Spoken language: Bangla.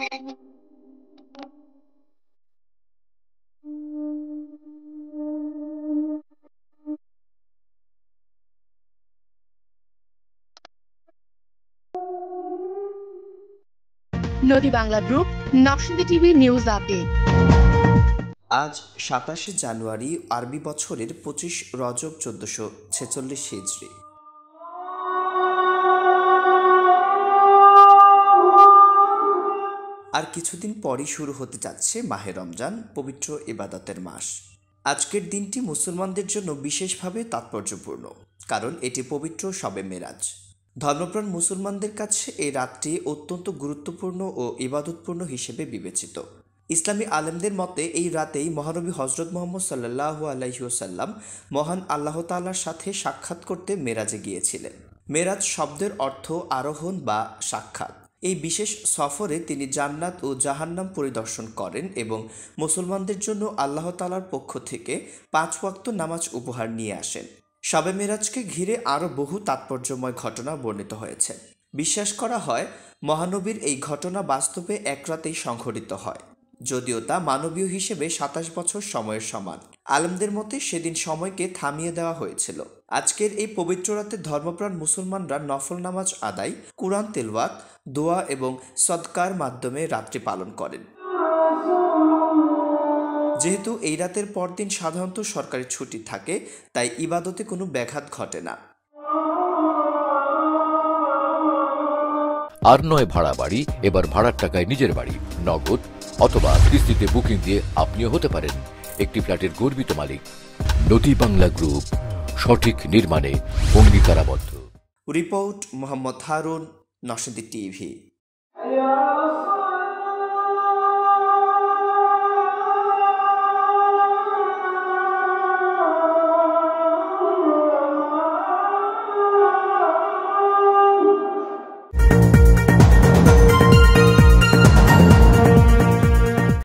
নদী বাংলা গ্রুপ, নকশাদি টিভি নিউজ আপডেট। আজ 27 জানুয়ারি, আরবি বছরের 25 রজব 1446 হিজরি। আর কিছুদিন পরই শুরু হতে যাচ্ছে মাহে রমজান, পবিত্র ইবাদতের মাস। আজকের দিনটি মুসলমানদের জন্য বিশেষভাবে তাৎপর্যপূর্ণ, কারণ এটি পবিত্র শবে মেরাজ। ধর্মপ্রাণ মুসলমানদের কাছে এই রাতটি অত্যন্ত গুরুত্বপূর্ণ ও ইবাদতপূর্ণ হিসেবে বিবেচিত। ইসলামী আলেমদের মতে এই রাতেই মহানবী হজরত মুহাম্মদ সাল্লাল্লাহু আলাইহি ওয়াসাল্লাম মহান আল্লাহ তাআলার সাথে সাক্ষাৎ করতে মেরাজে গিয়েছিলেন। মেরাজ শব্দের অর্থ আরোহণ বা সাক্ষাৎ। এই বিশেষ সফরে তিনি জান্নাত ও জাহান্নাম পরিদর্শন করেন এবং মুসলমানদের জন্য আল্লাহ তাআলার পক্ষ থেকে 5 ওয়াক্ত নামাজ উপহার নিয়ে আসেন। শবে মেরাজকে ঘিরে আরও বহু তাৎপর্যময় ঘটনা বর্ণিত হয়েছে। বিশ্বাস করা হয় মহানবীর এই ঘটনা বাস্তবে এক রাতেই সংঘটিত হয়, যদিও তা মানবীয় হিসেবে 27 বছর সময়ের সমান। আলেমদের মতে সেদিন সময়কে থামিয়ে দেওয়া হয়েছিল। আজকের এই পবিত্র রাতে ধর্মপ্রাণ মুসলমানরা নফল নামাজ আদায়, কুরআন তেলাওয়াত, দোয়া এবং সদকার মাধ্যমে রাত্রি পালন করেন। যেহেতু এই রাতের পরদিন সাধারণত সরকারি ছুটি থাকে, তাই ইবাদতে কোনো ব্যাঘাত ঘটে না। আর নয় ভাড়া বাড়ি, এবার ভাড়ার টাকায় নিজের বাড়ি, নগদ অথবা কিস্তিতে বুকিং দিয়ে আপনিও হতে পারেন একটি ফ্ল্যাটের গর্বিত মালিক। নদী বাংলা গ্রুপ, সঠিক নির্মাণে অঙ্গীকারাবদ্ধ। রিপোর্ট মোহাম্মদ হারুন, নকশাদি টিভি।